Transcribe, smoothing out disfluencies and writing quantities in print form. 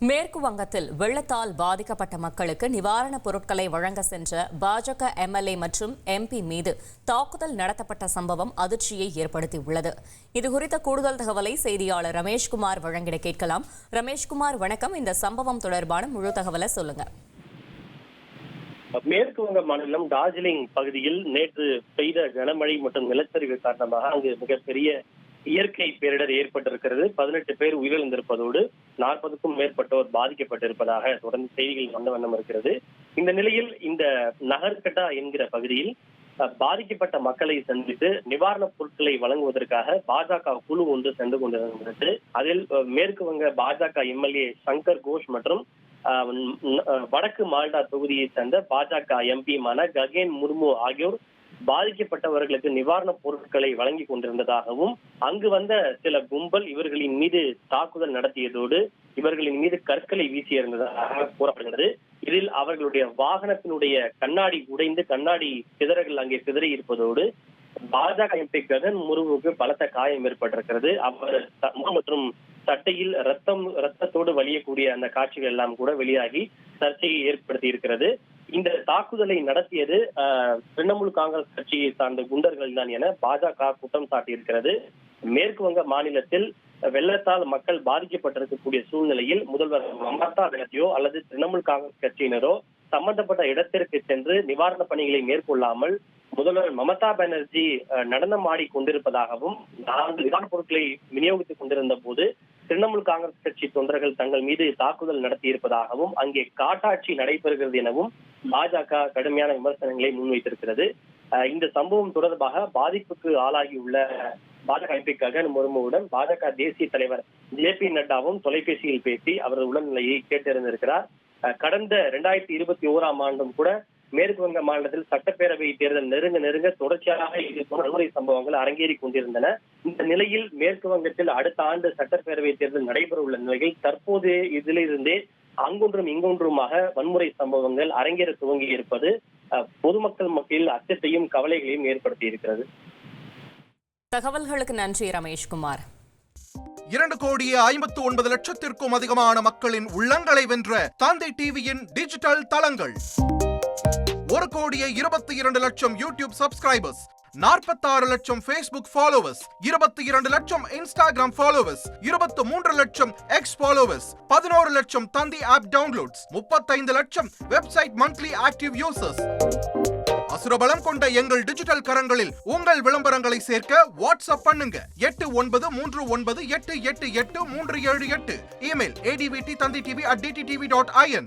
மேற்கு வங்கத்தில் வெள்ளத்தால் பாதிக்கப்பட்ட மக்களுக்கு நிவாரணப் பொருட்களை வழங்க சென்ற பாஜக எம்எல்ஏ மற்றும் எம்பி மீது தாக்குதல் நடத்தப்பட்ட சம்பவம் அதிர்ச்சியை ஏற்படுத்தியுள்ளது. இதுகுறித்த கூடுதல் தகவலை செய்தியாளர் ரமேஷ்குமார் வழங்கிட கேட்கலாம். ரமேஷ்குமார், வணக்கம். இந்த சம்பவம் தொடர்பான முழு தகவலை சொல்லுங்க. மேற்கு வங்க மாநிலம் டார்ஜிலிங் பகுதியில் நேற்று பெய்த கனமழை மற்றும் நிலச்சரிவு காரணமாக அங்கு மிகப்பெரிய இயற்கை பேரிடர் ஏற்பட்டிருக்கிறது. 18 பேர் உயிரிழந்திருப்பதோடு 40க்கும் மேற்பட்டோர் பாதிக்கப்பட்டிருப்பதாக தொடர்ந்து செய்திகள் வந்த வண்ணம் இருக்கிறது. இந்த நிலையில் இந்த நகர்கட்டா என்கிற பகுதியில் பாதிக்கப்பட்ட மக்களை சந்தித்து நிவாரணப் பொருட்களை வழங்குவதற்காக பாஜக குழு ஒன்று சென்று கொண்டிருந்தது. அதில் மேற்கு வங்க பாஜக எம்எல்ஏ சங்கர் கோஷ் மற்றும் வடக்கு மால்டா தொகுதியை சேர்ந்த பாஜக எம்பியுமான ககேன் முர்மு ஆகியோர் பாதிக்கப்பட்டவர்களுக்கு நிவாரணப் பொருட்களை வழங்கி கொண்டிருந்ததாகவும் அங்கு வந்த சில கும்பல் இவர்களின் மீது தாக்குதல் நடத்தியதோடு இவர்களின் மீது கற்களை வீசியிருந்ததாக கூறப்படுகிறது. இதில் அவர்களுடைய வாகனத்தினுடைய கண்ணாடி உடைந்து கண்ணாடி சிதறல்கள் அங்கே சிதறி இருப்பதோடு பாஜக எம்பி ககன் முர்முவுக்கு பலத்த காயம் ஏற்பட்டிருக்கிறது. அவர் மற்றும் சட்டையில் ரத்தத்தோடு வலியக்கூடிய அந்த காட்சிகள் எல்லாம் கூட வெளியாகி சர்ச்சையை ஏற்படுத்தி இருக்கிறது. இந்த தாக்குதலை நடத்தியது திரிணாமுல் காங்கிரஸ் கட்சியை சார்ந்த குண்டர்கள் தான் என பாஜக குற்றம் சாட்டியிருக்கிறது. மேற்கு வங்க மாநிலத்தில் வெள்ளத்தால் மக்கள் பாதிக்கப்பட்டிருக்கக்கூடிய சூழ்நிலையில் முதல்வர் மமதா பானர்ஜியோ அல்லது திரிணாமுல் காங்கிரஸ் கட்சியினரோ சம்பந்தப்பட்ட இடத்திற்கு சென்று நிவாரண பணிகளை மேற்கொள்ளாமல் முதல்வர் மமதா பானர்ஜி நடனம் ஆடி கொண்டிருப்பதாகவும் நிவாரணப் பொருட்களை விநியோகித்துக் கொண்டிருந்த போது திரிணாமுல் காங்கிரஸ் கட்சி தொண்டர்கள் தங்கள் மீது தாக்குதல் நடத்தி இருப்பதாகவும் அங்கே காட்டாட்சி நடைபெறுகிறது எனவும் பாஜக கடுமையான விமர்சனங்களை முன்வைத்திருக்கிறது. இந்த சம்பவம் தொடர்பாக பாதிப்புக்கு ஆளாகியுள்ள பாஜக எம்பி ககன் முர்முவுடன் பாஜக தேசிய தலைவர் ஜே.பி. நட்டாவும் தொலைபேசியில் பேசி அவரது உடல்நிலையை கேட்டறிந்திருக்கிறார். கடந்த 2021ஆம் ஆண்டும் கூட மேற்கு வங்க மாநிலத்தில் சட்டப்பேரவை தேர்தல் நெருங்க தொடர்ச்சியாக வன்முறை சம்பவங்கள் அரங்கேறி கொண்டிருந்தன. இந்த நிலையில் மேற்கு வங்கத்தில் அடுத்த ஆண்டு சட்டப்பேரவை தேர்தல் நடைபெற உள்ள நிலையில் தற்போது இதிலிருந்தே அங்கொன்றும் இங்கொன்றுமாக வன்முறை சம்பவங்கள் அரங்கேற துவங்கி இருப்பது பொதுமக்கள் மத்தியில் அச்சத்தையும் கவலைகளையும் ஏற்படுத்தி இருக்கிறது. தகவல்களுக்கு நன்றி ரமேஷ்குமார். 2,59,00,000 அதிகமான மக்களின் உள்ளங்களை வென்ற தந்தை டிவியின் டிஜிட்டல் தளங்கள். 1,22,00,000 யூடியூப் சப்ஸ்கிரைபர்ஸ், 46 லட்சம் ஃபேஸ்புக் ஃபாலோவர்ஸ், 22 லட்சம் இன்ஸ்டாகிராம் ஃபாலோவர்ஸ், 23 லட்சம் எக்ஸ் ஃபாலோவர்ஸ், 11 லட்சம் தந்தி ஆப் டவுன்லோட்ஸ், 35 லட்சம் வெப்சைட் மந்த்லி ஆக்டிவ் யூசர்ஸ். அசுரபலம் கொண்ட எங்கள் டிஜிட்டல் கரங்களில் உங்கள் விளம்பரங்களை சேர்க்க வாட்ஸ்அப் பண்ணுங்க. 8939888378. Email advttanditv@dttv.in.